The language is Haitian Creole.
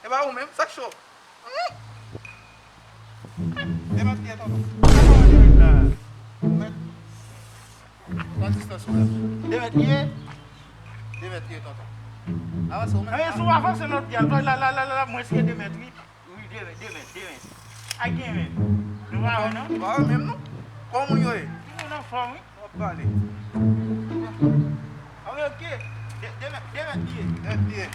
E ba ou men, sak chou. Demet liye tonton. Quanto distância ou Demet liye tonton. Avance ou men. Amen, sou avance notre dial. Là, moi, c'est 2 mètres. Oui, 2 mètres. A gen men. Nou va ou non? Ba ou men nou? Kon moun yo e? Nou nan forme, oui. Hop pale. Ah oui, ok. 2 mètres liye. Demet liye.